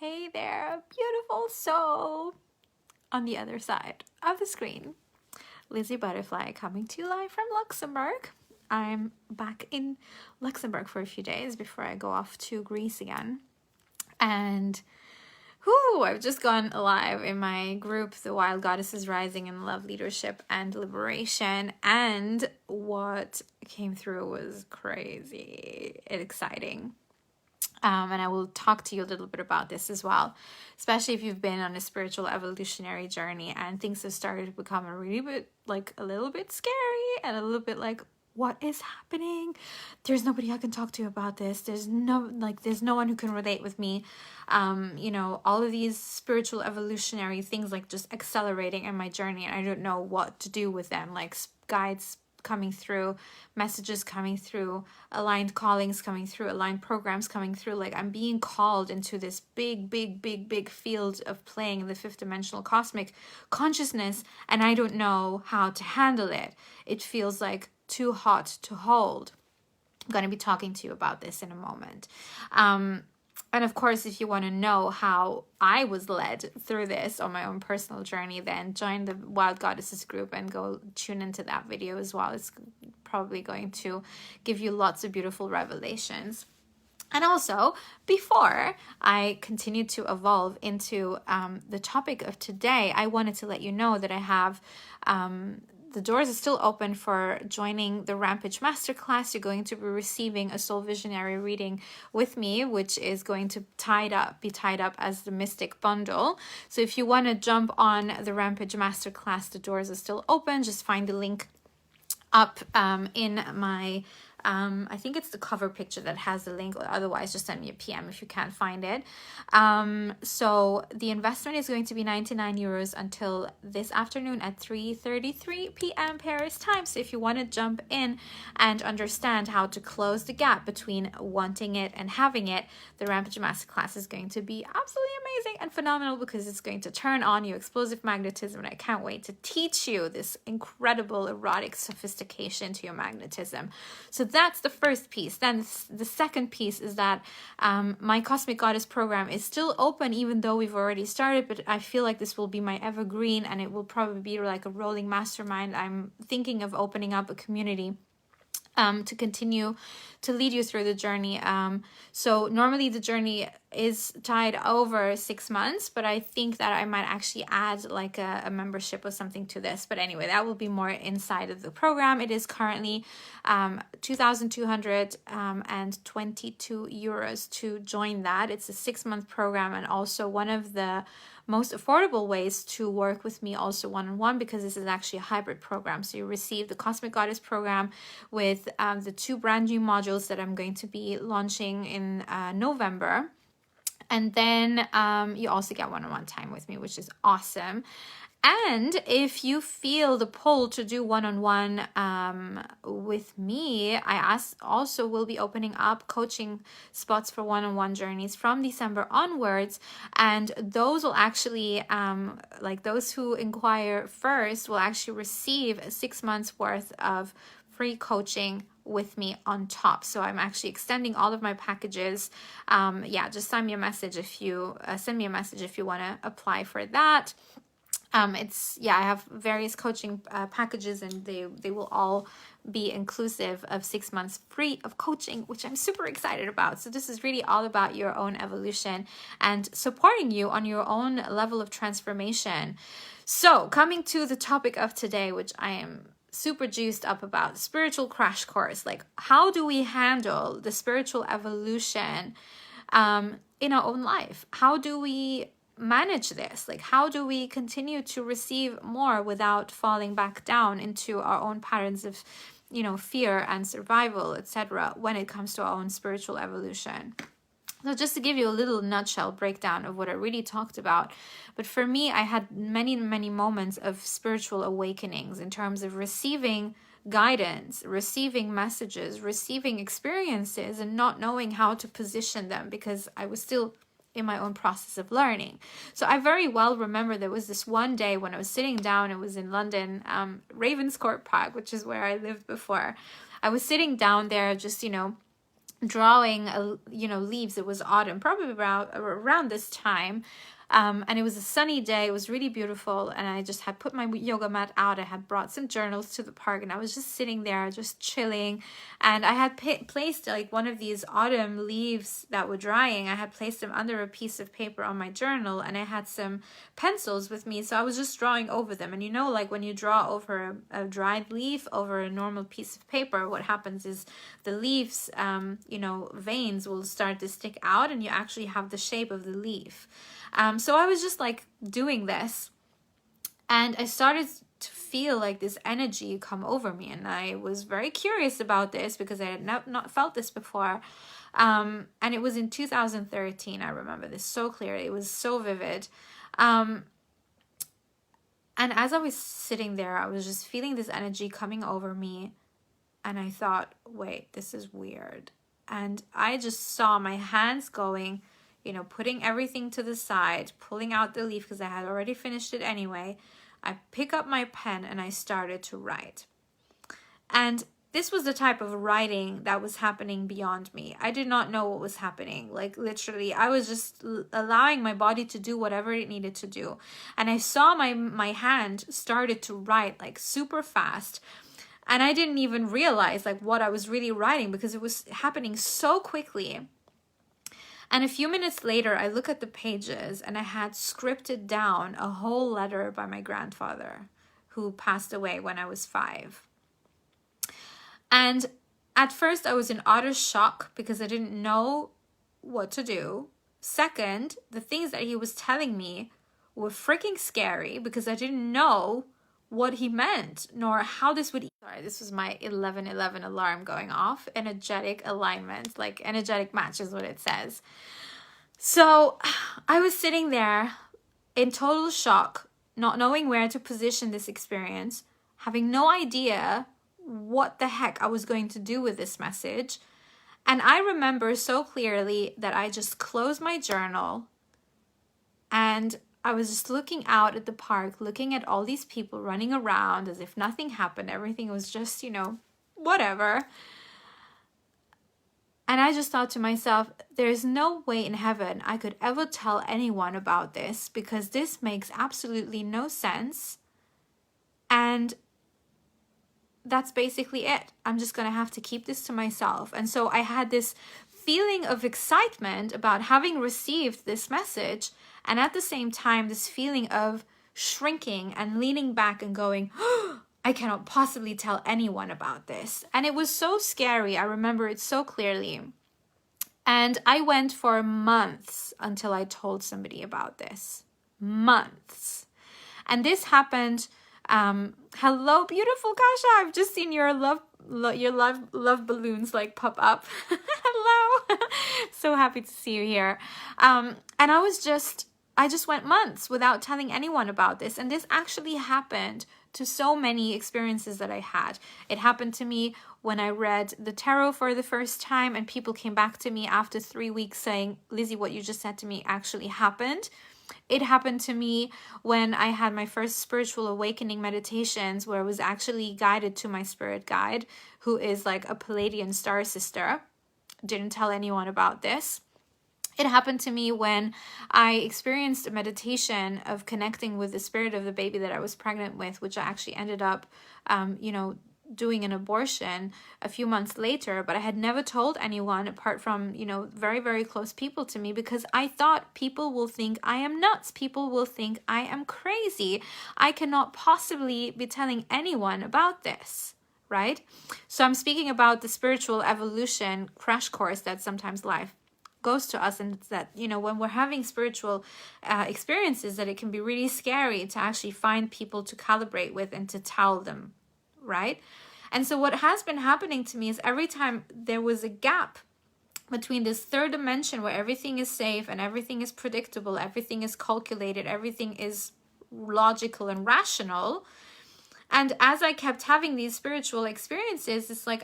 Hey there, beautiful soul. On the other side of the screen, Lizzie Butterfly coming to you live from Luxembourg. I'm back in Luxembourg for a few days before I go off to Greece again. And I've just gone live in my group, The Wild Goddesses Rising in Love, Leadership, and Liberation. And what came through was crazy and exciting. And I will talk to you a little bit about this as well, especially if you've been on a spiritual evolutionary journey and things have started to become a little bit scary and a little bit like, what is happening? There's nobody I can talk to about this. There's no one who can relate with me. All of these spiritual evolutionary things like just accelerating in my journey, and I don't know what to do with them, like guides coming through, messages coming through, aligned callings coming through, aligned programs coming through. Like I'm being called into this big field of playing in the fifth dimensional cosmic consciousness, and I don't know how to handle it. It feels like too hot to hold. I'm going to be talking to you about this in a moment. And of course, if you want to know how I was led through this on my own personal journey, then join the Wild Goddesses group and go tune into that video as well. It's probably going to give you lots of beautiful revelations. And also, before I continue to evolve into the topic of today, I wanted to let you know that I have the doors are still open for joining the Rampage Masterclass. You're going to be receiving a soul visionary reading with me, which is going to be tied up as the Mystic Bundle. So if you want to jump on the Rampage Masterclass, the doors are still open. Just find the link up in my I think it's the cover picture that has the link, or otherwise just send me a PM if you can't find it. So the investment is going to be 99 euros until this afternoon at 3:33 p.m. Paris time. So if you want to jump in and understand how to close the gap between wanting it and having it, the Rampage Masterclass is going to be absolutely amazing and phenomenal, because it's going to turn on your explosive magnetism, and I can't wait to teach you this incredible erotic sophistication to your magnetism. So that's the first piece. Then the second piece is that my Cosmic Goddess program is still open, even though we've already started, but I feel like this will be my evergreen, and it will probably be like a rolling mastermind. I'm thinking of opening up a community to continue to lead you through the journey. So normally the journey is tied over 6 months, but I think that I might actually add like a membership or something to this. But anyway, that will be more inside of the program. It is currently 2,222 euros to join that. It's a 6-month program, and also one of the most affordable ways to work with me also one-on-one, because this is actually a hybrid program. So you receive the Cosmic Goddess program with the 2 brand new modules that I'm going to be launching in November. And then you also get one-on-one time with me, which is awesome. And if you feel the pull to do one-on-one with me, I also will be opening up coaching spots for one-on-one journeys from December onwards. And those will actually, like those who inquire first will actually receive 6 months worth of free coaching with me on top. So I'm actually extending all of my packages. Just send me a message if you want to apply for that. I have various coaching packages, and they will all be inclusive of 6 months free of coaching, which I'm super excited about. So this is really all about your own evolution and supporting you on your own level of transformation. So coming to the topic of today, which I am super juiced up about, spiritual crash course. Like, how do we handle the spiritual evolution in our own life? How do we manage this? Like, how do we continue to receive more without falling back down into our own patterns of, fear and survival, etc., when it comes to our own spiritual evolution? So just to give you a little nutshell breakdown of what I really talked about. But for me, I had many moments of spiritual awakenings in terms of receiving guidance, receiving messages, receiving experiences, and not knowing how to position them, because I was still in my own process of learning. So I very well remember there was this one day when I was sitting down. It was in London, Ravenscourt Park, which is where I lived before. I was sitting down there just, drawing, leaves. It was autumn, probably around this time. And it was a sunny day. It was really beautiful. And I just had put my yoga mat out. I had brought some journals to the park, and I was just sitting there, just chilling. And I had placed like one of these autumn leaves that were drying. I had placed them under a piece of paper on my journal, and I had some pencils with me. So I was just drawing over them. And like when you draw over a dried leaf over a normal piece of paper, what happens is the leaves, veins will start to stick out, and you actually have the shape of the leaf. So I was just like doing this, and I started to feel like this energy come over me, and I was very curious about this because I had not felt this before. And it was in 2013. I remember this so clearly. It was so vivid. And as I was sitting there, I was just feeling this energy coming over me, and I thought, wait, this is weird. And I just saw my hands going, putting everything to the side, pulling out the leaf because I had already finished it anyway. I pick up my pen and I started to write. And this was the type of writing that was happening beyond me. I did not know what was happening. Like literally, I was just allowing my body to do whatever it needed to do. And I saw my hand started to write like super fast. And I didn't even realize like what I was really writing because it was happening so quickly. And a few minutes later, I look at the pages, and I had scripted down a whole letter by my grandfather, who passed away when I was 5. And at first, I was in utter shock because I didn't know what to do. Second, the things that he was telling me were freaking scary because I didn't know what he meant, nor how this would... Sorry, this was my 11:11 alarm going off. Energetic alignment, like energetic match is what it says. So I was sitting there in total shock, not knowing where to position this experience, having no idea what the heck I was going to do with this message. And I remember so clearly that I just closed my journal, and I was just looking out at the park, looking at all these people running around as if nothing happened. Everything was just, whatever. And I just thought to myself, there's no way in heaven I could ever tell anyone about this because this makes absolutely no sense. And that's basically it. I'm just going to have to keep this to myself. And so I had this feeling of excitement about having received this message, and at the same time this feeling of shrinking and leaning back and going, oh, I cannot possibly tell anyone about this. And it was so scary. I remember it so clearly. And I went for months until I told somebody about this. Months. And this happened. Hello, beautiful Kasha. I've just seen your love balloons like pop up. Hello. So happy to see you here. And I just went months without telling anyone about this. And this actually happened to so many experiences that I had. It happened to me when I read the tarot for the first time, and people came back to me after 3 weeks saying, Lizzie, what you just said to me actually happened. It happened to me when I had my first spiritual awakening meditations, where I was actually guided to my spirit guide, who is like a Palladian star sister. Didn't tell anyone about this. It happened to me when I experienced a meditation of connecting with the spirit of the baby that I was pregnant with, which I actually ended up, doing an abortion a few months later, but I had never told anyone apart from, very, very close people to me, because I thought people will think I am nuts. People will think I am crazy. I cannot possibly be telling anyone about this, right? So I'm speaking about the spiritual evolution crash course that sometimes life goes to us, and it's that, when we're having spiritual experiences, that it can be really scary to actually find people to calibrate with and to tell them, right? And so what has been happening to me is every time there was a gap between this third dimension where everything is safe and everything is predictable, everything is calculated, everything is logical and rational. And as I kept having these spiritual experiences, it's like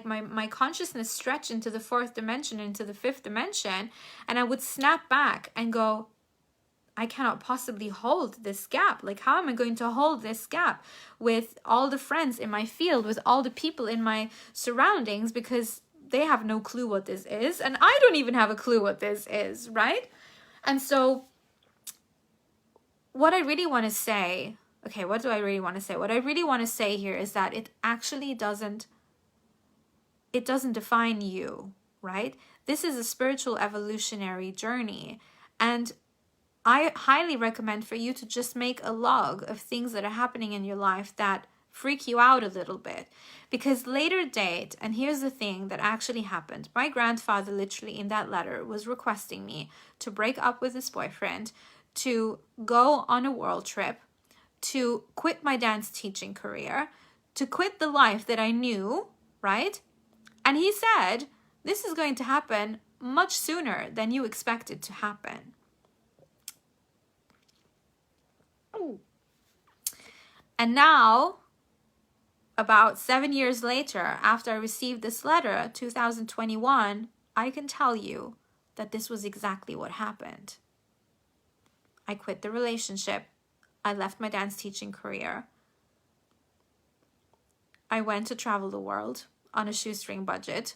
my consciousness stretched into the fourth dimension, into the fifth dimension, and I would snap back and go, I cannot possibly hold this gap. Like, how am I going to hold this gap with all the friends in my field, with all the people in my surroundings? Because they have no clue what this is, and I don't even have a clue what this is, right? And so what I really want to say, okay, what do I really want to say? What I really want to say here is that it actually doesn't define you, right? This is a spiritual evolutionary journey, and I highly recommend for you to just make a log of things that are happening in your life that freak you out a little bit. Because later date, and here's the thing that actually happened, my grandfather literally in that letter was requesting me to break up with his boyfriend, to go on a world trip, to quit my dance teaching career, to quit the life that I knew, right? And he said, this is going to happen much sooner than you expect it to happen. And now, about 7 years later, after I received this letter, 2021, I can tell you that this was exactly what happened. I quit the relationship. I left my dance teaching career. I went to travel the world on a shoestring budget.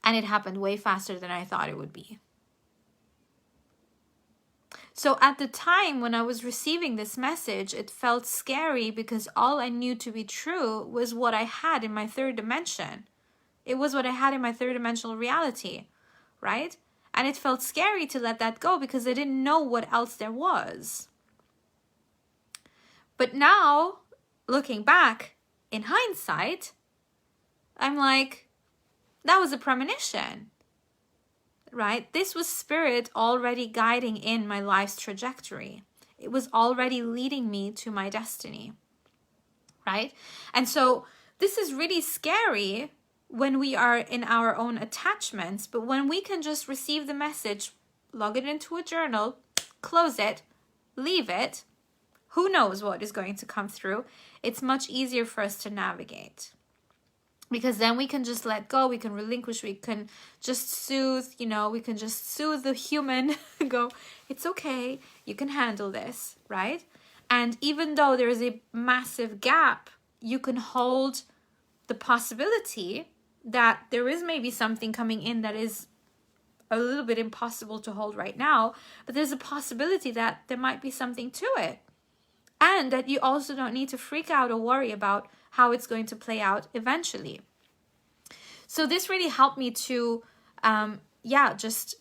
And it happened way faster than I thought it would be. So at the time when I was receiving this message, it felt scary because all I knew to be true was what I had in my third dimension. It was what I had in my third dimensional reality, right? And it felt scary to let that go because I didn't know what else there was. But now, looking back in hindsight, I'm like, that was a premonition. Right? This was spirit already guiding in my life's trajectory. It was already leading me to my destiny. Right? And so this is really scary when we are in our own attachments, but when we can just receive the message, log it into a journal, close it, leave it, who knows what is going to come through, it's much easier for us to navigate. Because then we can just let go, we can relinquish, we can just soothe, we can just soothe the human, go, it's okay, you can handle this, right? And even though there is a massive gap, you can hold the possibility that there is maybe something coming in that is a little bit impossible to hold right now, but there's a possibility that there might be something to it. And that you also don't need to freak out or worry about how it's going to play out eventually. So this really helped me to, just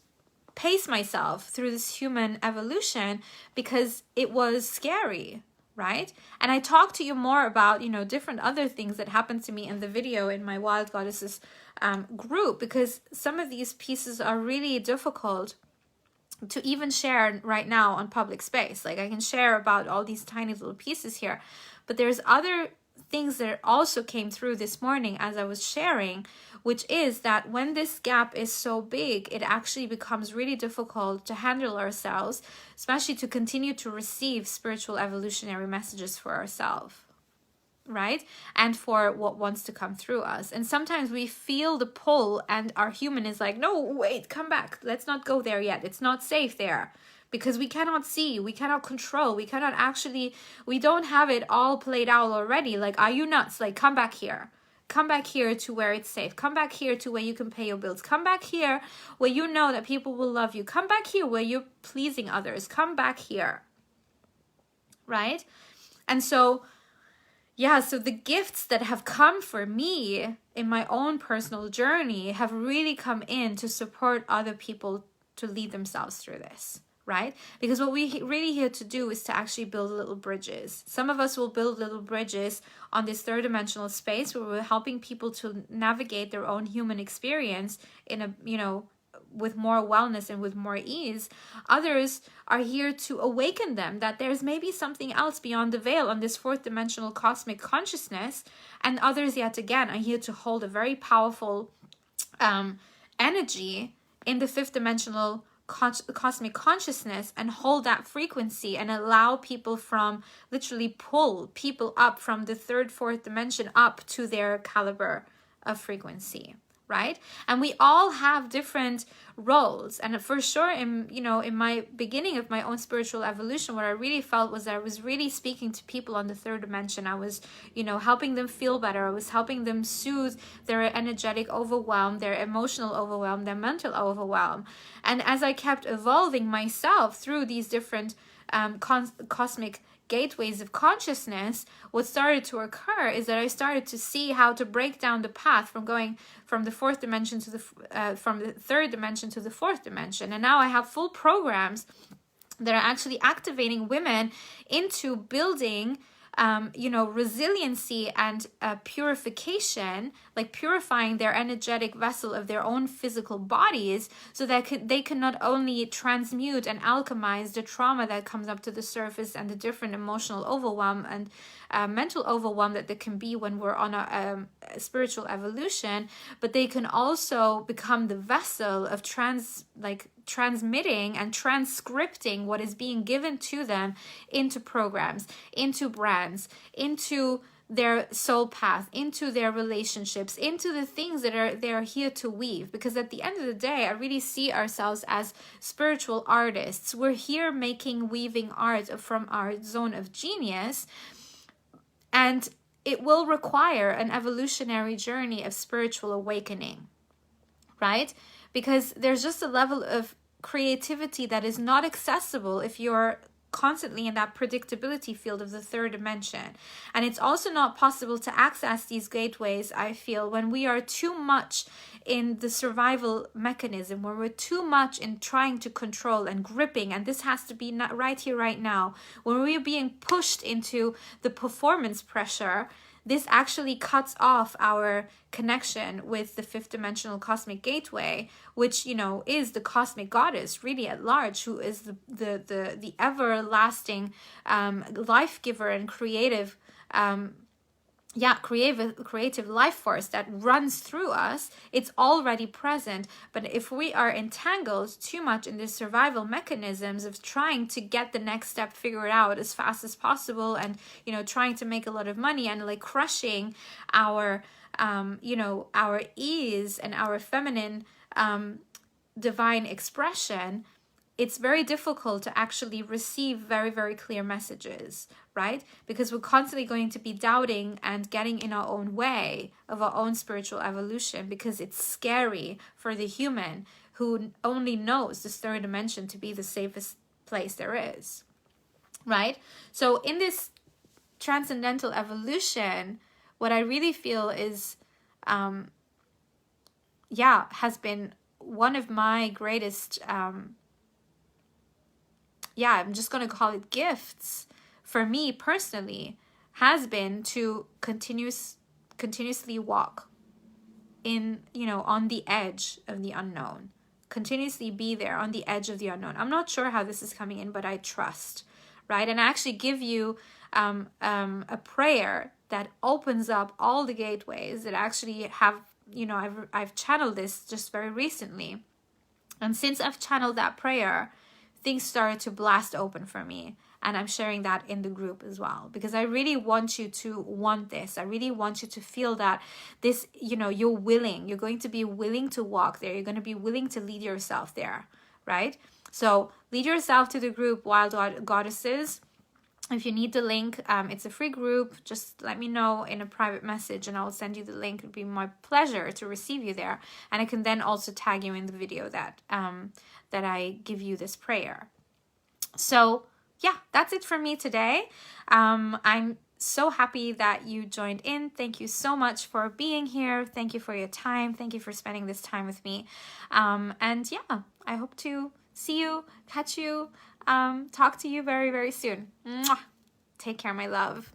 pace myself through this human evolution because it was scary, right? And I talked to you more about, different other things that happened to me in the video in my Wild Goddesses group, because some of these pieces are really difficult to even share right now on public space. Like I can share about all these tiny little pieces here, but there's other things that also came through this morning as I was sharing, which is that when this gap is so big, it actually becomes really difficult to handle ourselves, especially to continue to receive spiritual evolutionary messages for ourselves, right? And for what wants to come through us. And sometimes we feel the pull and our human is like, no, wait, come back. Let's not go there yet. It's not safe there. Because we cannot see, we cannot control, we don't have it all played out already. Like, are you nuts? Like, come back here. Come back here to where it's safe. Come back here to where you can pay your bills. Come back here where you know that people will love you. Come back here where you're pleasing others. Come back here. Right? And so, so the gifts that have come for me in my own personal journey have really come in to support other people to lead themselves through this. Right? Because what we really here to do is to actually build little bridges. Some of us will build little bridges on this third dimensional space where we're helping people to navigate their own human experience in a, with more wellness and with more ease. Others are here to awaken them that there's maybe something else beyond the veil on this fourth dimensional cosmic consciousness. And others, yet again, are here to hold a very powerful energy in the fifth dimensional cosmic consciousness and hold that frequency and allow people from literally pull people up from the third, fourth dimension up to their caliber of frequency, right? And we all have different roles. And for sure, in my beginning of my own spiritual evolution, what I really felt was that I was really speaking to people on the third dimension. I was, helping them feel better. I was helping them soothe their energetic overwhelm, their emotional overwhelm, their mental overwhelm. And as I kept evolving myself through these different cosmic gateways of consciousness, what started to occur is that I started to see how to break down the path from going from the fourth dimension to from the third dimension to the fourth dimension. And now I have full programs that are actually activating women into building resiliency and purification, like purifying their energetic vessel of their own physical bodies, so that they can not only transmute and alchemize the trauma that comes up to the surface and the different emotional overwhelm and mental overwhelm that there can be when we're on a spiritual evolution, but they can also become the vessel of transmitting and transcripting what is being given to them into programs, into brands, into their soul path, into their relationships, into the things that they're here to weave. Because at the end of the day, I really see ourselves as spiritual artists. We're here weaving art from our zone of genius, and it will require an evolutionary journey of spiritual awakening, right? Because there's just a level of creativity that is not accessible if you're constantly in that predictability field of the third dimension. And it's also not possible to access these gateways, I feel, when we are too much in the survival mechanism, when we're too much in trying to control and gripping, and this has to be right here, right now. When we're being pushed into the performance pressure, this actually cuts off our connection with the fifth dimensional cosmic gateway, which, is the cosmic goddess really at large, who is the everlasting life giver and creative life force that runs through us. It's already present, but if we are entangled too much in the survival mechanisms of trying to get the next step figured out as fast as possible, and trying to make a lot of money, and like crushing our our ease and our feminine divine expression, it's very difficult to actually receive very, very clear messages, right? Because we're constantly going to be doubting and getting in our own way of our own spiritual evolution, because it's scary for the human who only knows this third dimension to be the safest place there is, right? So in this transcendental evolution, what I really feel is, has been one of my greatest, I'm just going to call it gifts for me personally, has been to continuously walk in, on the edge of the unknown, continuously be there on the edge of the unknown. I'm not sure how this is coming in, but I trust, right? And I actually give you a prayer that opens up all the gateways that actually have, I've channeled this just very recently. And since I've channeled that prayer, things started to blast open for me. And I'm sharing that in the group as well, because I really want you to want this. I really want you to feel that this, you're going to be willing to walk there. You're going to be willing to lead yourself there, right? So lead yourself to the group Wild Goddesses. If you need the link, it's a free group. Just let me know in a private message and I'll send you the link. It'd be my pleasure to receive you there. And I can then also tag you in the video that I give you this prayer. So yeah, that's it for me today. I'm so happy that you joined in. Thank you so much for being here. Thank you for your time. Thank you for spending this time with me. And yeah, I hope to see you, catch you, talk to you very, very soon. Mwah. Take care, my love.